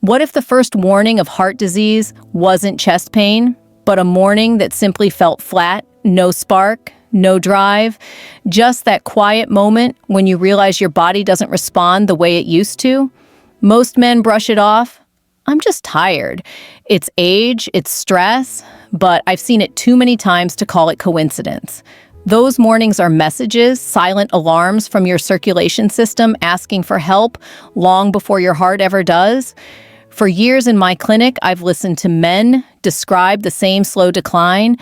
What if the first warning of heart disease wasn't chest pain, but a morning that simply felt flat, no spark, no drive, just that quiet moment when you realize your body doesn't respond the way it used to? Most men brush it off. I'm just tired. It's age, it's stress, but I've seen it too many times to call it coincidence. Those mornings are messages, silent alarms from your circulation system asking for help long before your heart ever does. For years in my clinic, I've listened to men describe the same slow decline.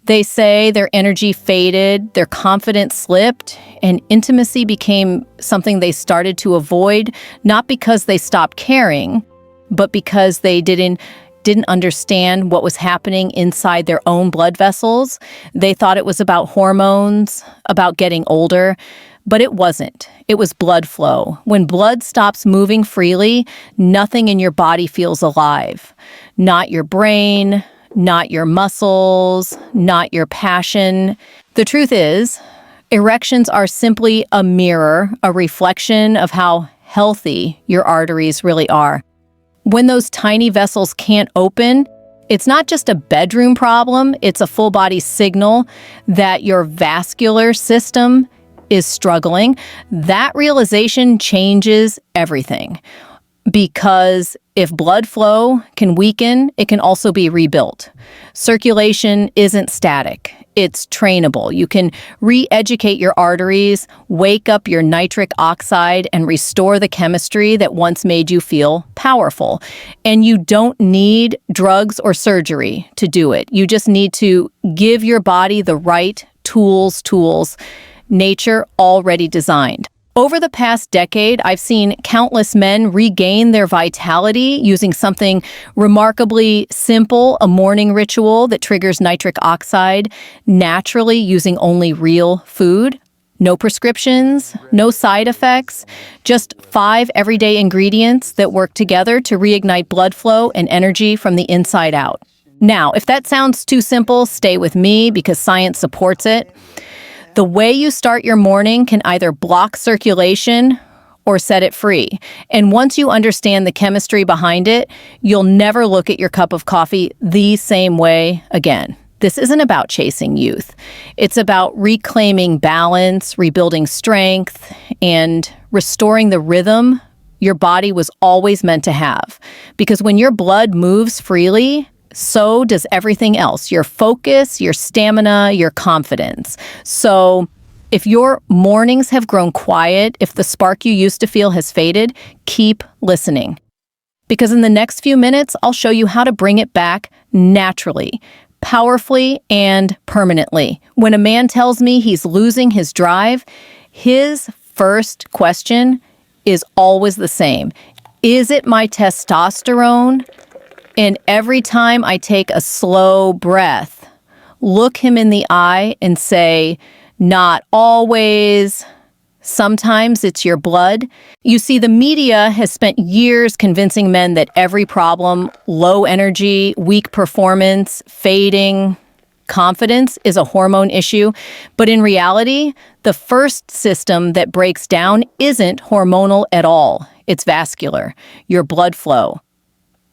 They say their energy faded, their confidence slipped, and intimacy became something they started to avoid, not because they stopped caring, but because they didn't understand what was happening inside their own blood vessels. They thought it was about hormones, about getting older, but it wasn't. It was blood flow. When blood stops moving freely, nothing in your body feels alive. Not your brain, not your muscles, not your passion. The truth is, erections are simply a mirror, a reflection of how healthy your arteries really are. When those tiny vessels can't open, it's not just a bedroom problem, it's a full body signal that your vascular system is struggling. That realization changes everything. Because if blood flow can weaken, it can also be rebuilt. Circulation isn't static. It's trainable. You can re-educate your arteries, wake up your nitric oxide, and restore the chemistry that once made you feel powerful. And you don't need drugs or surgery to do it. You just need to give your body the right tools nature already designed. Over the past decade, I've seen countless men regain their vitality using something remarkably simple, a morning ritual that triggers nitric oxide, naturally using only real food. No prescriptions, no side effects, just 5 everyday ingredients that work together to reignite blood flow and energy from the inside out. Now, if that sounds too simple, stay with me because science supports it. The way you start your morning can either block circulation or set it free. And once you understand the chemistry behind it, you'll never look at your cup of coffee the same way again. This isn't about chasing youth. It's about reclaiming balance, rebuilding strength, and restoring the rhythm your body was always meant to have. Because when your blood moves freely, so does everything else, your focus, your stamina, your confidence. So if your mornings have grown quiet, if the spark you used to feel has faded, keep listening. Because in the next few minutes, I'll show you how to bring it back naturally, powerfully, and permanently. When a man tells me he's losing his drive, his first question is always the same. Is it my testosterone? And every time I take a slow breath, look him in the eye and say, not always. Sometimes it's your blood. You see, the media has spent years convincing men that every problem, low energy, weak performance, fading confidence is a hormone issue. But in reality, the first system that breaks down isn't hormonal at all. It's vascular, your blood flow.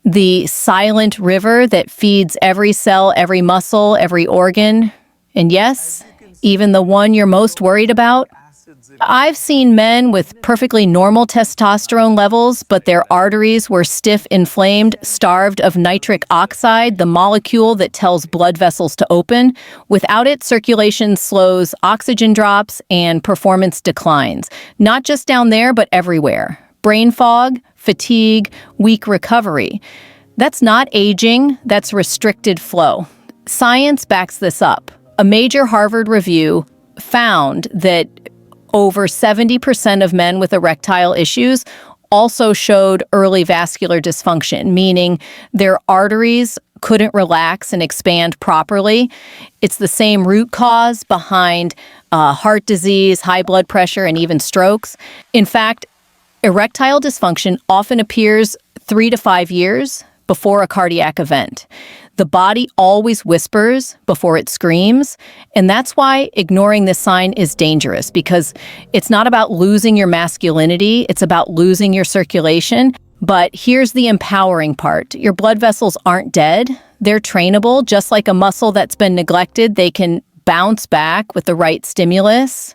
The silent river that feeds every cell, every muscle, every organ. And yes, even the one you're most worried about. I've seen men with perfectly normal testosterone levels, but their arteries were stiff, inflamed, starved of nitric oxide, the molecule that tells blood vessels to open. Without it, circulation slows, oxygen drops, and performance declines. Not just down there, but everywhere. Brain fog, fatigue, weak recovery. That's not aging, that's restricted flow. Science backs this up. A major Harvard review found that over 70% of men with erectile issues also showed early vascular dysfunction, meaning their arteries couldn't relax and expand properly. It's the same root cause behind heart disease, high blood pressure, and even strokes. In fact, erectile dysfunction often appears 3 to 5 years before a cardiac event. The body always whispers before it screams, and that's why ignoring this sign is dangerous, because it's not about losing your masculinity, it's about losing your circulation. But here's the empowering part. Your blood vessels aren't dead. They're trainable. Just like a muscle that's been neglected, they can bounce back with the right stimulus,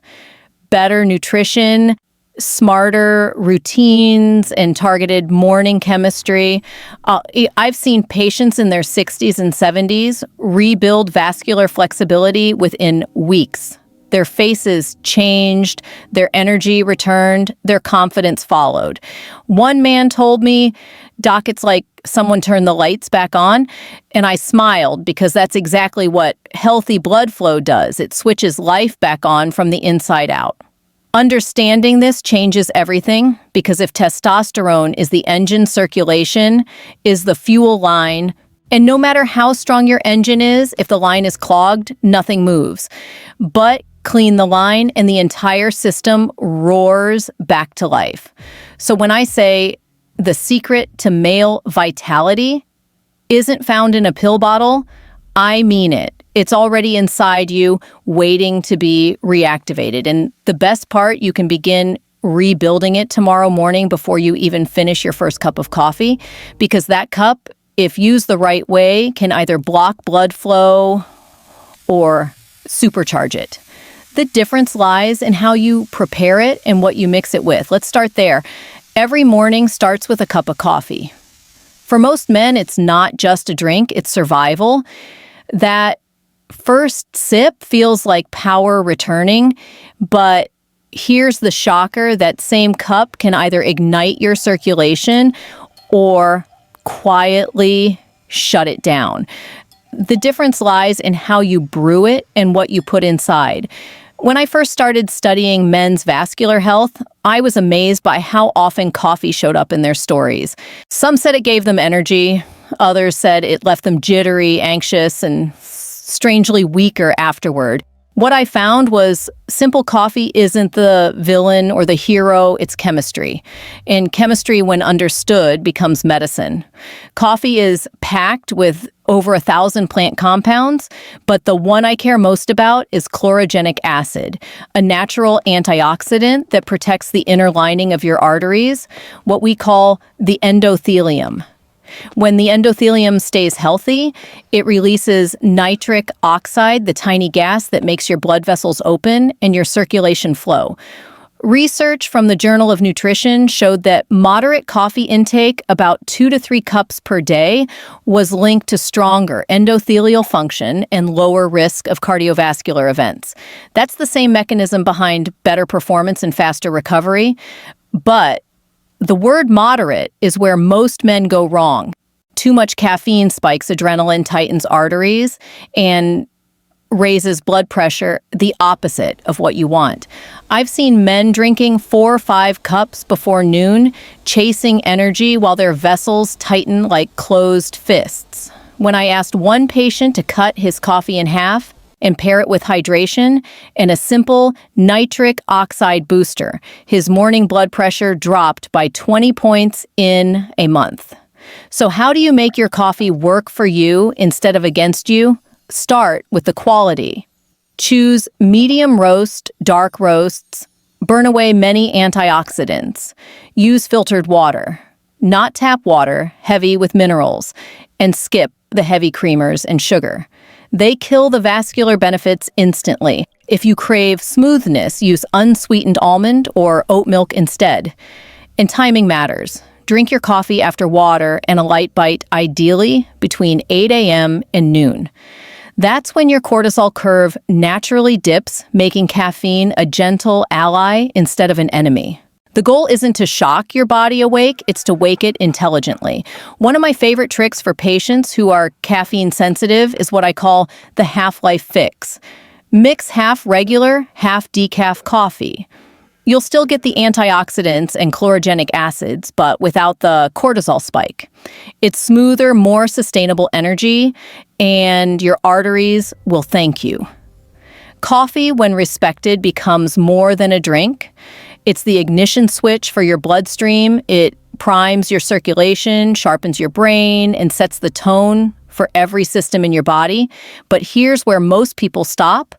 better nutrition, smarter routines, and targeted morning chemistry. I've seen patients in their 60s and 70s rebuild vascular flexibility within weeks. Their faces changed, their energy returned, their confidence followed. One man told me, "Doc, it's like someone turned the lights back on." And I smiled because that's exactly what healthy blood flow does. It switches life back on from the inside out. Understanding this changes everything, because if testosterone is the engine, circulation is the fuel line, and no matter how strong your engine is, if the line is clogged, nothing moves. But clean the line and the entire system roars back to life. So when I say the secret to male vitality isn't found in a pill bottle, I mean it. It's already inside you, waiting to be reactivated. And the best part, you can begin rebuilding it tomorrow morning before you even finish your first cup of coffee, because that cup, if used the right way, can either block blood flow or supercharge it. The difference lies in how you prepare it and what you mix it with. Let's start there. Every morning starts with a cup of coffee. For most men, it's not just a drink, it's survival. That first sip feels like power returning, but here's the shocker: that same cup can either ignite your circulation or quietly shut it down. The difference lies in how you brew it and what you put inside. When I first started studying men's vascular health, I was amazed by how often coffee showed up in their stories. Some said it gave them energy. Others said it left them jittery, anxious, and strangely weaker afterward. What I found was simple coffee isn't the villain or the hero, it's chemistry. And chemistry, when understood, becomes medicine. Coffee is packed with over 1,000 plant compounds, but the one I care most about is chlorogenic acid, a natural antioxidant that protects the inner lining of your arteries, what we call the endothelium. When the endothelium stays healthy, it releases nitric oxide, the tiny gas that makes your blood vessels open and your circulation flow. Research from the Journal of Nutrition showed that moderate coffee intake, about 2 to 3 cups per day, was linked to stronger endothelial function and lower risk of cardiovascular events. That's the same mechanism behind better performance and faster recovery, but the word moderate is where most men go wrong. Too much caffeine spikes adrenaline, tightens arteries, and raises blood pressure, the opposite of what you want. I've seen men drinking 4 or 5 cups before noon, chasing energy while their vessels tighten like closed fists. When I asked one patient to cut his coffee in half and pair it with hydration and a simple nitric oxide booster, his morning blood pressure dropped by 20 points in a month. So how do you make your coffee work for you instead of against you? Start with the quality. Choose medium roast, dark roasts. Burn away many antioxidants. Use filtered water, not tap water, heavy with minerals, and skip the heavy creamers and sugar. They kill the vascular benefits instantly. If you crave smoothness, use unsweetened almond or oat milk instead. And timing matters. Drink your coffee after water and a light bite, ideally between 8 a.m. and noon. That's when your cortisol curve naturally dips, making caffeine a gentle ally instead of an enemy. The goal isn't to shock your body awake, it's to wake it intelligently. One of my favorite tricks for patients who are caffeine sensitive is what I call the half-life fix. Mix half regular, half decaf coffee. You'll still get the antioxidants and chlorogenic acids, but without the cortisol spike. It's smoother, more sustainable energy, and your arteries will thank you. Coffee, when respected, becomes more than a drink. It's the ignition switch for your bloodstream. It primes your circulation, sharpens your brain, and sets the tone for every system in your body. But here's where most people stop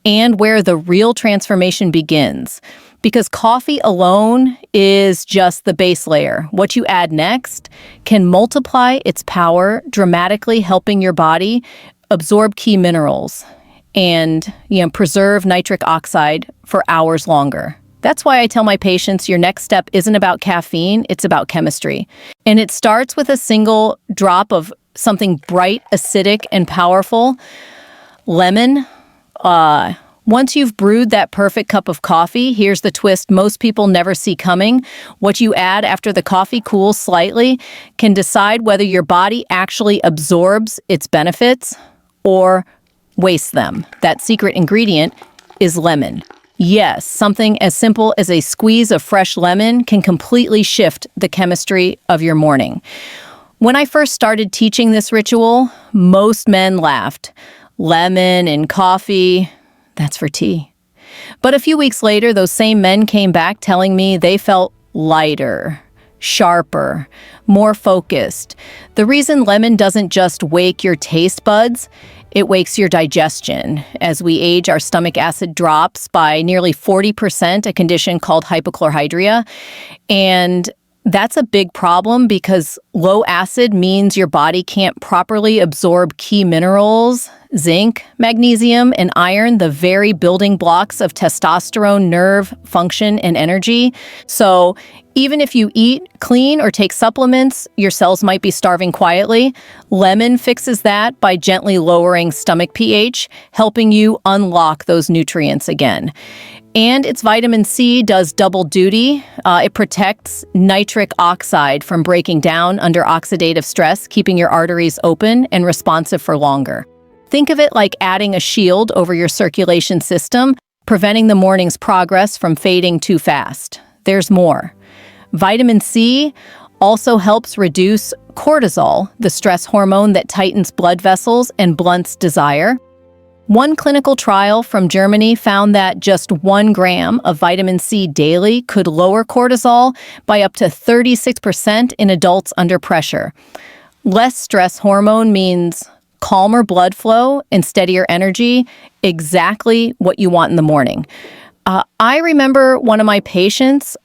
and where the real transformation begins. because coffee alone is just the base layer. What you add next can multiply its power, dramatically helping your body absorb key minerals and preserve nitric oxide for hours longer. That's why I tell my patients your next step isn't about caffeine, it's about chemistry. And it starts with a single drop of something bright, acidic, and powerful. Lemon. Once you've brewed that perfect cup of coffee, here's the twist most people never see coming. What you add after the coffee cools slightly can decide whether your body actually absorbs its benefits or wastes them. That secret ingredient is lemon. Yes, something as simple as a squeeze of fresh lemon can completely shift the chemistry of your morning. When I first started teaching this ritual, most men laughed. Lemon in coffee, that's for tea. But a few weeks later, those same men came back telling me they felt lighter, sharper, more focused. The reason lemon doesn't just wake your taste buds, it wakes your digestion. As we age, our stomach acid drops by nearly 40%, a condition called hypochlorhydria. And that's a big problem because low acid means your body can't properly absorb key minerals, zinc, magnesium, and iron, the very building blocks of testosterone, nerve function, and energy. So even if you eat clean or take supplements, your cells might be starving quietly. Lemon fixes that by gently lowering stomach pH, helping you unlock those nutrients again. And its vitamin C does double duty. It protects nitric oxide from breaking down under oxidative stress, keeping your arteries open and responsive for longer. Think of it like adding a shield over your circulation system, preventing the morning's progress from fading too fast. There's more. Vitamin C also helps reduce cortisol, the stress hormone that tightens blood vessels and blunts desire. One clinical trial from Germany found that just 1 gram of vitamin C daily could lower cortisol by up to 36% in adults under pressure. Less stress hormone means calmer blood flow and steadier energy, exactly what you want in the morning. I remember one of my patients,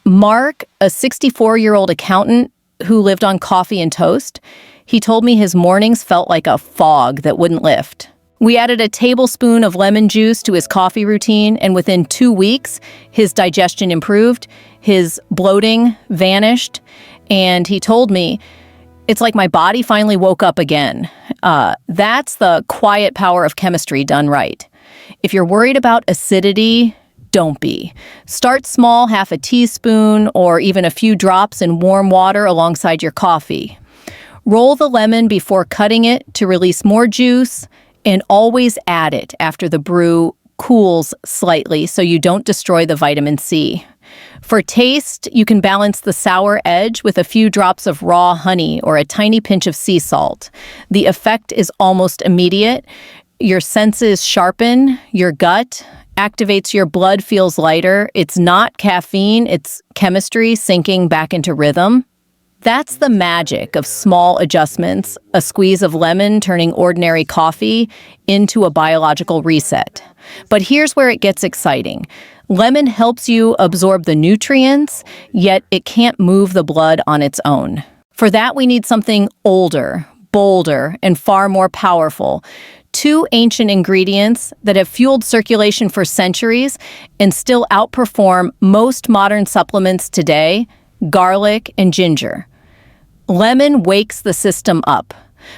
Mark, a 64-year-old accountant who lived on coffee and toast. He told me his mornings felt like a fog that wouldn't lift. We added a tablespoon of lemon juice to his coffee routine, and within 2 weeks, his digestion improved, his bloating vanished, and he told me, it's like my body finally woke up again. That's the quiet power of chemistry done right. If you're worried about acidity, don't be. Start small, half a teaspoon, or even a few drops in warm water alongside your coffee. Roll the lemon before cutting it to release more juice, and always add it after the brew cools slightly so you don't destroy the vitamin C. For taste, you can balance the sour edge with a few drops of raw honey or a tiny pinch of sea salt. The effect is almost immediate. Your senses sharpen, your gut activates, your blood feels lighter. It's not caffeine, it's chemistry sinking back into rhythm. That's the magic of small adjustments, a squeeze of lemon turning ordinary coffee into a biological reset. But here's where it gets exciting. Lemon helps you absorb the nutrients, yet it can't move the blood on its own. For that, we need something older, bolder, and far more powerful. 2 ancient ingredients that have fueled circulation for centuries and still outperform most modern supplements today: garlic and ginger. Lemon wakes the system up.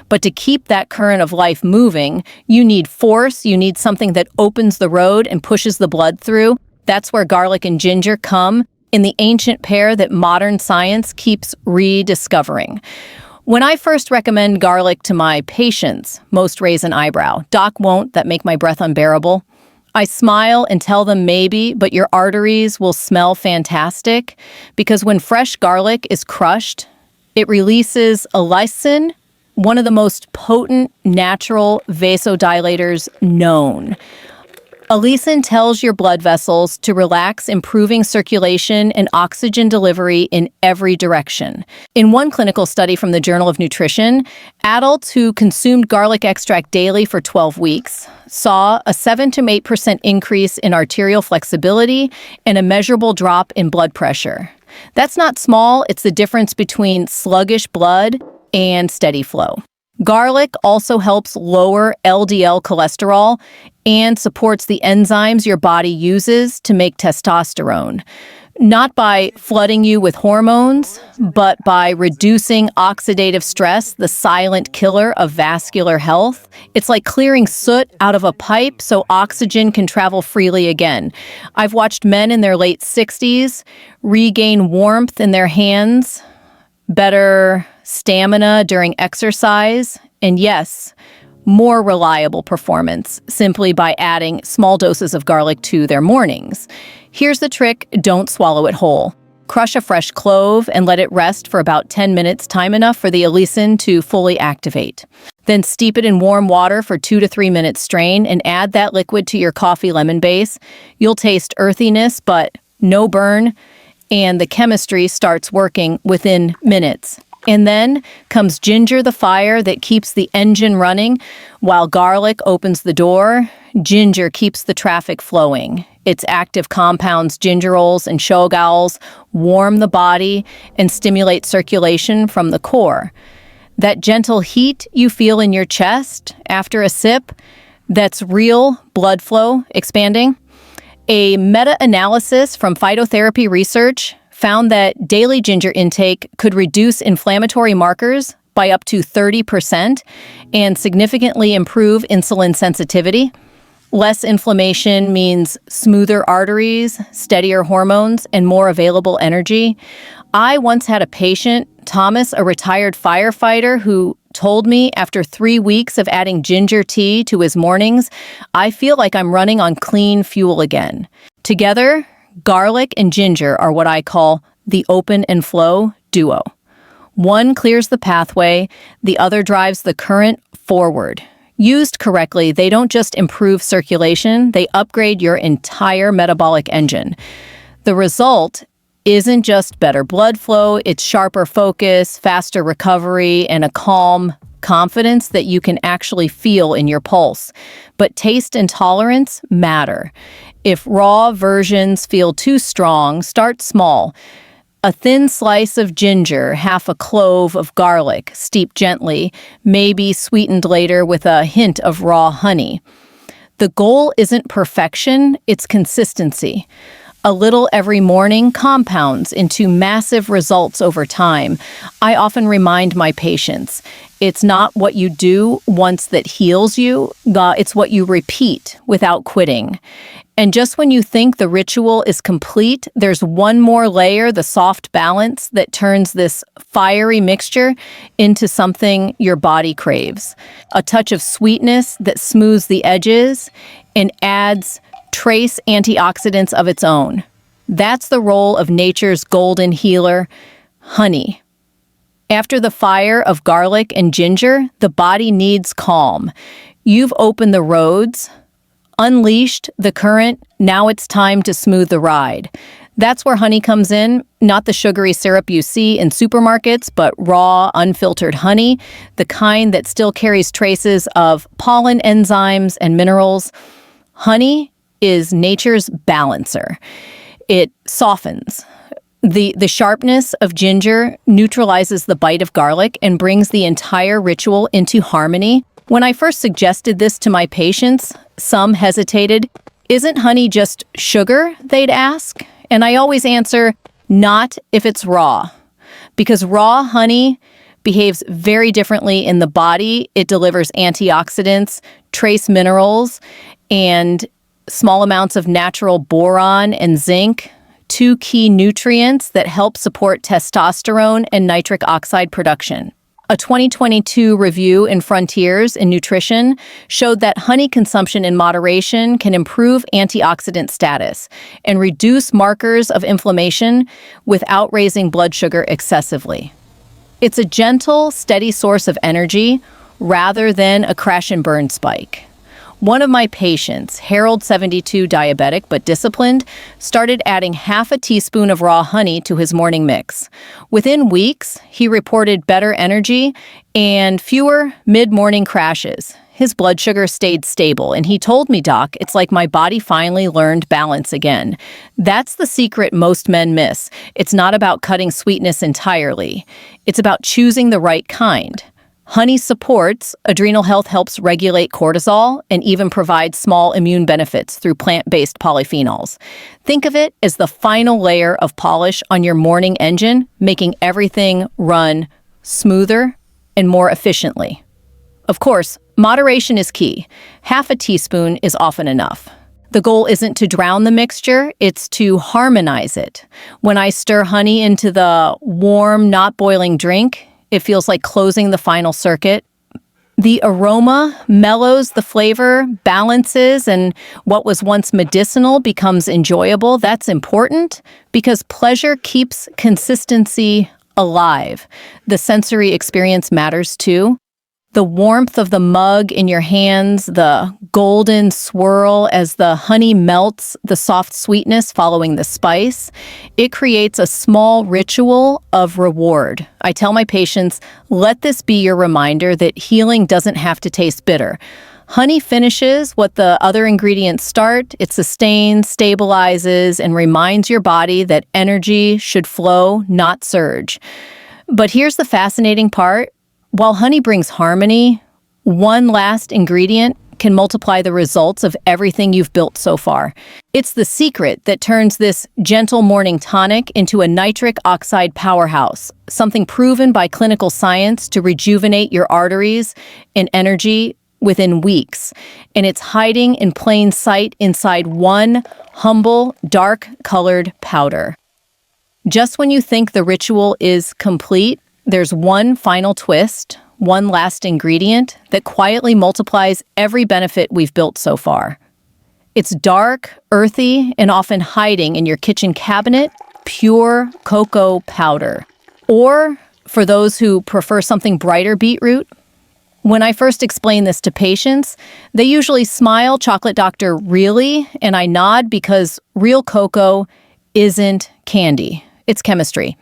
But to keep that current of life moving, you need force, you need something that opens the road and pushes the blood through. That's where garlic and ginger come in the ancient pair that modern science keeps rediscovering. When I first recommend garlic to my patients, most raise an eyebrow. Doc, won't that make my breath unbearable? I smile and tell them maybe, but your arteries will smell fantastic because when fresh garlic is crushed, it releases allicin, one of the most potent natural vasodilators known. Allicin tells your blood vessels to relax, improving circulation and oxygen delivery in every direction. In one clinical study from the Journal of Nutrition, adults who consumed garlic extract daily for 12 weeks saw a 7 to 8% increase in arterial flexibility and a measurable drop in blood pressure. That's not small, it's the difference between sluggish blood and steady flow. Garlic also helps lower LDL cholesterol and supports the enzymes your body uses to make testosterone. Not by flooding you with hormones, but by reducing oxidative stress, the silent killer of vascular health. It's like clearing soot out of a pipe so oxygen can travel freely again. I've watched men in their late 60s regain warmth in their hands, better stamina during exercise, and yes, more reliable performance simply by adding small doses of garlic to their mornings. Here's the trick: don't swallow it whole. Crush a fresh clove and let it rest for about 10 minutes, time enough for the allicin to fully activate. Then steep it in warm water for 2 to 3 minutes, strain, and add that liquid to your coffee lemon base. You'll taste earthiness, but no burn, and the chemistry starts working within minutes. And then comes ginger, the fire that keeps the engine running, while garlic opens the door. Ginger keeps the traffic flowing. Its active compounds, gingerols and shogaols, warm the body and stimulate circulation from the core. That gentle heat you feel in your chest after a sip, that's real blood flow expanding. A meta-analysis from phytotherapy research found that daily ginger intake could reduce inflammatory markers by up to 30% and significantly improve insulin sensitivity. Less inflammation means smoother arteries, steadier hormones, and more available energy. I once had a patient, Thomas, a retired firefighter, who told me after 3 weeks of adding ginger tea to his mornings, "I feel like I'm running on clean fuel again." Together, garlic and ginger are what I call the open and flow duo. One clears the pathway, the other drives the current forward. Used correctly, they don't just improve circulation, they upgrade your entire metabolic engine. The result isn't just better blood flow, it's sharper focus, faster recovery, and a calm confidence that you can actually feel in your pulse. But taste and tolerance matter. If raw versions feel too strong, start small. A thin slice of ginger, half a clove of garlic, steep gently, maybe sweetened later with a hint of raw honey. The goal isn't perfection, it's consistency. A little every morning compounds into massive results over time. I often remind my patients, it's not what you do once that heals you, it's what you repeat without quitting. And just when you think the ritual is complete, there's one more layer, the soft balance, that turns this fiery mixture into something your body craves. A touch of sweetness that smooths the edges and adds trace antioxidants of its own. That's the role of nature's golden healer, honey. After the fire of garlic and ginger, the body needs calm. You've opened the roads, unleashed the current, now it's time to smooth the ride. That's where honey comes in, not the sugary syrup you see in supermarkets, but raw, unfiltered honey, the kind that still carries traces of pollen enzymes and minerals. Honey is nature's balancer. It softens. The sharpness of ginger neutralizes the bite of garlic and brings the entire ritual into harmony. When I first suggested this to my patients, some hesitated. Isn't honey just sugar, they'd ask? And I always answer, not if it's raw. Because raw honey behaves very differently in the body. It delivers antioxidants, trace minerals, and small amounts of natural boron and zinc, two key nutrients that help support testosterone and nitric oxide production. A 2022 review in Frontiers in Nutrition showed that honey consumption in moderation can improve antioxidant status and reduce markers of inflammation without raising blood sugar excessively. It's a gentle, steady source of energy rather than a crash and burn spike. One of my patients, Harold 72, diabetic but disciplined, started adding half a teaspoon of raw honey to his morning mix. Within weeks, he reported better energy and fewer mid-morning crashes. His blood sugar stayed stable, and he told me, "Doc, it's like my body finally learned balance again." That's the secret most men miss. It's not about cutting sweetness entirely. It's about choosing the right kind. Honey supports, adrenal health helps regulate cortisol, and even provides small immune benefits through plant-based polyphenols. Think of it as the final layer of polish on your morning engine, making everything run smoother and more efficiently. Of course, moderation is key. Half a teaspoon is often enough. The goal isn't to drown the mixture, it's to harmonize it. When I stir honey into the warm, not boiling drink, it feels like closing the final circuit. The aroma mellows the flavor, balances, and what was once medicinal becomes enjoyable. That's important because pleasure keeps consistency alive. The sensory experience matters too. The warmth of the mug in your hands, the golden swirl as the honey melts, the soft sweetness following the spice, it creates a small ritual of reward. I tell my patients, let this be your reminder that healing doesn't have to taste bitter. Honey finishes what the other ingredients start. It sustains, stabilizes, and reminds your body that energy should flow, not surge. But here's the fascinating part. While honey brings harmony, one last ingredient can multiply the results of everything you've built so far. It's the secret that turns this gentle morning tonic into a nitric oxide powerhouse, something proven by clinical science to rejuvenate your arteries and energy within weeks. And it's hiding in plain sight inside one humble, dark-colored powder. Just when you think the ritual is complete, there's one final twist, one last ingredient that quietly multiplies every benefit we've built so far. It's dark, earthy, and often hiding in your kitchen cabinet, pure cocoa powder. Or, for those who prefer something brighter, beetroot. When I first explain this to patients, they usually smile, "Chocolate doctor, really?" And I nod because real cocoa isn't candy, it's chemistry.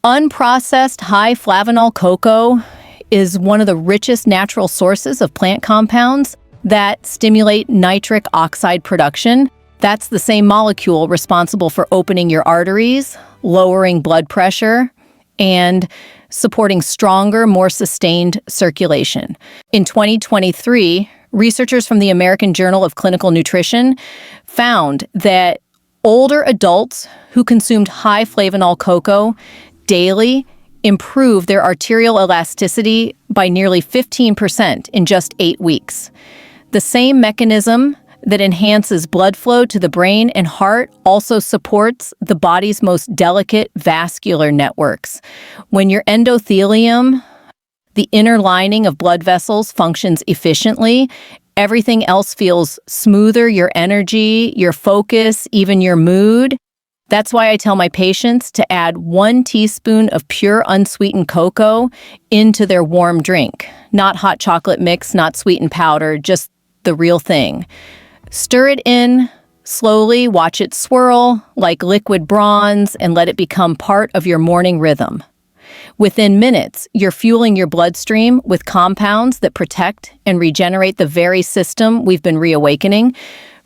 Unprocessed high flavanol cocoa is one of the richest natural sources of plant compounds that stimulate nitric oxide production. That's the same molecule responsible for opening your arteries, lowering blood pressure, and supporting stronger, more sustained circulation. In 2023, researchers from the American Journal of Clinical Nutrition found that older adults who consumed high flavanol cocoa daily improve their arterial elasticity by nearly 15% in just 8 weeks. The same mechanism that enhances blood flow to the brain and heart also supports the body's most delicate vascular networks. When your endothelium, the inner lining of blood vessels, functions efficiently, everything else feels smoother, your energy, your focus, even your mood. That's why I tell my patients to add 1 teaspoon of pure unsweetened cocoa into their warm drink. Not hot chocolate mix, not sweetened powder, just the real thing. Stir it in slowly, watch it swirl like liquid bronze, and let it become part of your morning rhythm. Within minutes, you're fueling your bloodstream with compounds that protect and regenerate the very system we've been reawakening.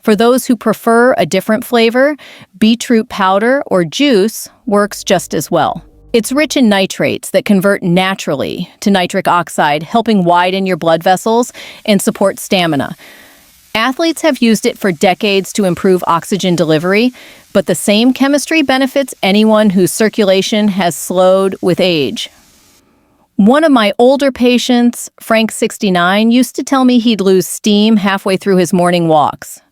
For those who prefer a different flavor, beetroot powder or juice works just as well. It's rich in nitrates that convert naturally to nitric oxide, helping widen your blood vessels and support stamina. Athletes have used it for decades to improve oxygen delivery, but the same chemistry benefits anyone whose circulation has slowed with age. One of my older patients, Frank 69, used to tell me he'd lose steam halfway through his morning walks.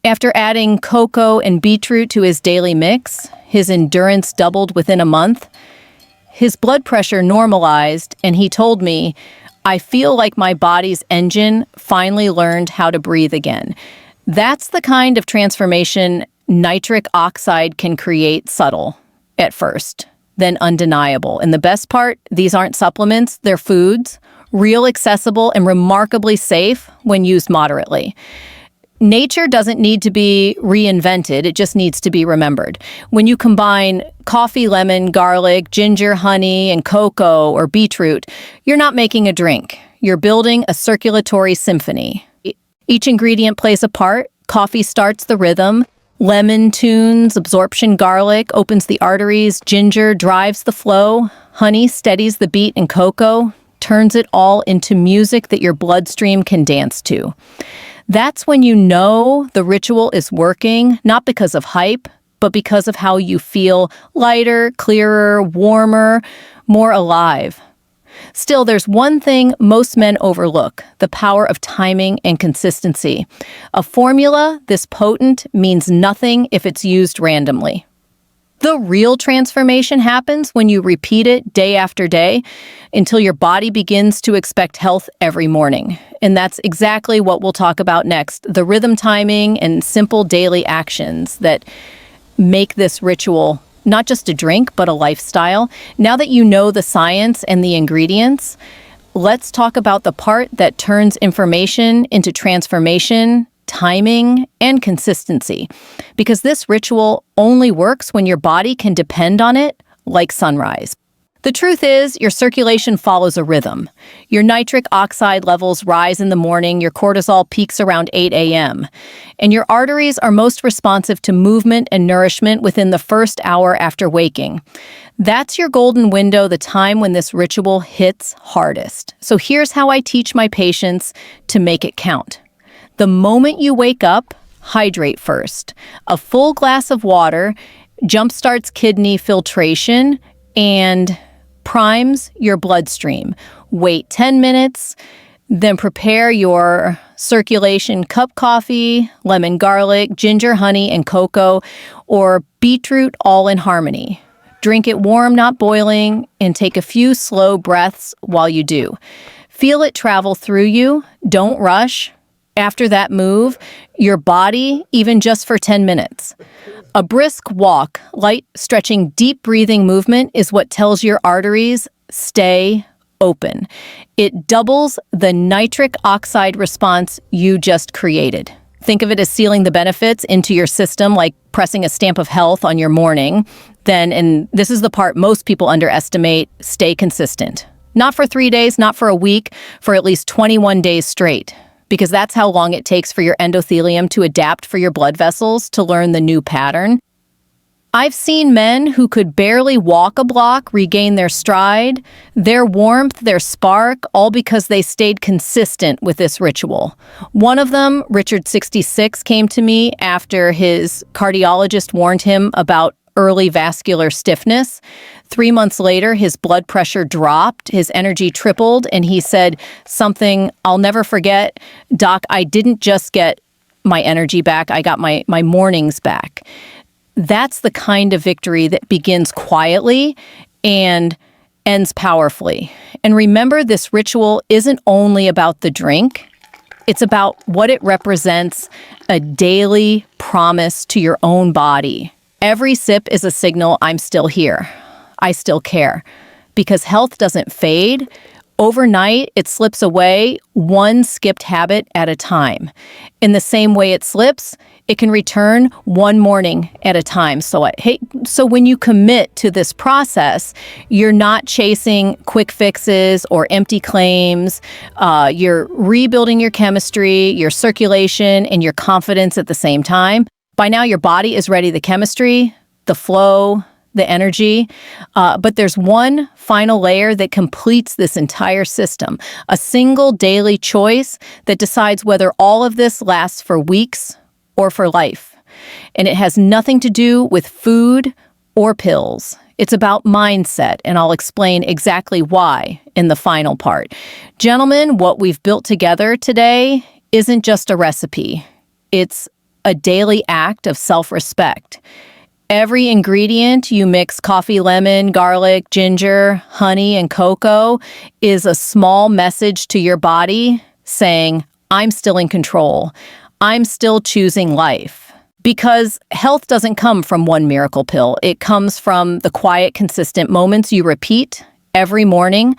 After adding cocoa and beetroot to his daily mix, his endurance doubled within a month. His blood pressure normalized, and he told me, "I feel like my body's engine finally learned how to breathe again." That's the kind of transformation nitric oxide can create, subtle at first, then undeniable. And the best part, these aren't supplements, they're foods, real, accessible, and remarkably safe when used moderately. Nature doesn't need to be reinvented, it just needs to be remembered. When you combine coffee, lemon, garlic, ginger, honey, and cocoa or beetroot, you're not making a drink. You're building a circulatory symphony. Each ingredient plays a part. Coffee starts the rhythm. Lemon tunes absorption, garlic opens the arteries, ginger drives the flow, honey steadies the beat, and cocoa turns it all into music that your bloodstream can dance to. That's when you know the ritual is working, not because of hype, but because of how you feel lighter, clearer, warmer, more alive. Still, there's one thing most men overlook: the power of timing and consistency. A formula this potent means nothing if it's used randomly. The real transformation happens when you repeat it day after day until your body begins to expect health every morning. And that's exactly what we'll talk about next: the rhythm, timing, and simple daily actions that make this ritual not just a drink, but a lifestyle. Now that you know the science and the ingredients, let's talk about the part that turns information into transformation: timing and consistency. Because this ritual only works when your body can depend on it like sunrise. The truth is, your circulation follows a rhythm. Your nitric oxide levels rise in the morning, your cortisol peaks around 8 a.m., and your arteries are most responsive to movement and nourishment within the first hour after waking. That's your golden window, the time when this ritual hits hardest. So here's how I teach my patients to make it count. The moment you wake up, hydrate first. A full glass of water jumpstarts kidney filtration and primes your bloodstream. Wait 10 minutes, then prepare your circulation: cup coffee, lemon, garlic, ginger, honey, and cocoa, or beetroot, all in harmony. Drink it warm, not boiling, and take a few slow breaths while you do. Feel it travel through you. Don't rush. After that move, your body, even just for 10 minutes. A brisk walk, light, stretching, deep breathing movement is what tells your arteries, stay open. It doubles the nitric oxide response you just created. Think of it as sealing the benefits into your system, like pressing a stamp of health on your morning. Then, and this is the part most people underestimate, stay consistent. Not for 3 days, not for a week, for at least 21 days straight. Because that's how long it takes for your endothelium to adapt, for your blood vessels to learn the new pattern. I've seen men who could barely walk a block regain their stride, their warmth, their spark, all because they stayed consistent with this ritual. One of them, Richard, 66, came to me after his cardiologist warned him about early vascular stiffness. 3 months later, his blood pressure dropped, his energy tripled, and he said something I'll never forget: "Doc, I didn't just get my energy back, I got my mornings back." That's the kind of victory that begins quietly and ends powerfully. And remember, this ritual isn't only about the drink. It's about what it represents: a daily promise to your own body. Every sip is a signal: I'm still here. I still care. Because health doesn't fade. Overnight, it slips away, one skipped habit at a time. In the same way it slips, it can return one morning at a time. So when you commit to this process, you're not chasing quick fixes or empty claims. You're rebuilding your chemistry, your circulation, and your confidence at the same time. By now, your body is ready: the chemistry, the flow, the energy. But there's one final layer that completes this entire system: a single daily choice that decides whether all of this lasts for weeks or for life. And it has nothing to do with food or pills. It's about mindset, and I'll explain exactly why in the final part. Gentlemen, what we've built together today isn't just a recipe. It's a daily act of self-respect. Every ingredient you mix: coffee, lemon, garlic, ginger, honey, and cocoa, is a small message to your body saying, I'm still in control. I'm still choosing life. Because health doesn't come from one miracle pill. It comes from the quiet, consistent moments you repeat every morning.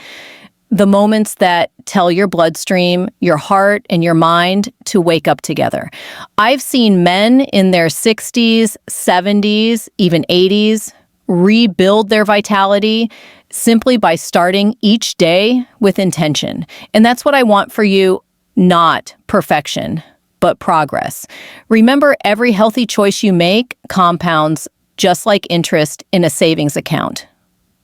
The moments that tell your bloodstream, your heart, and your mind to wake up together. I've seen men in their 60s, 70s, even 80s rebuild their vitality simply by starting each day with intention. And that's what I want for you, not perfection, but progress. Remember, every healthy choice you make compounds just like interest in a savings account.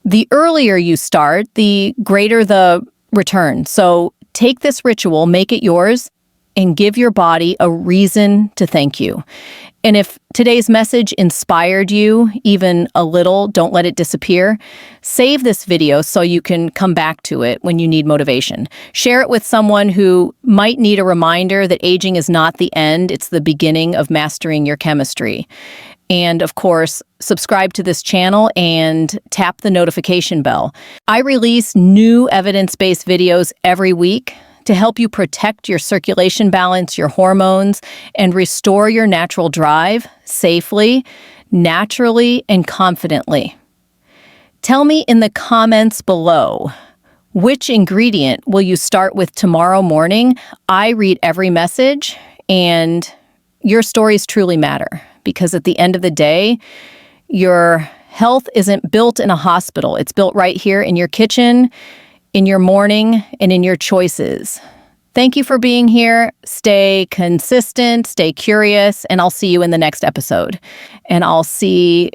The earlier you start, the greater the return. So take this ritual, make it yours, and give your body a reason to thank you. And if today's message inspired you even a little, don't let it disappear. Save this video so you can come back to it when you need motivation. Share it with someone who might need a reminder that aging is not the end, it's the beginning of mastering your chemistry. And of course, subscribe to this channel and tap the notification bell. I release new evidence-based videos every week to help you protect your circulation balance, your hormones, and restore your natural drive safely, naturally, and confidently. Tell me in the comments below, which ingredient will you start with tomorrow morning? I read every message, and your stories truly matter, because at the end of the day, your health isn't built in a hospital. It's built right here in your kitchen, in your morning, and in your choices. Thank you for being here. Stay consistent, stay curious, and I'll see you in the next episode. And I'll see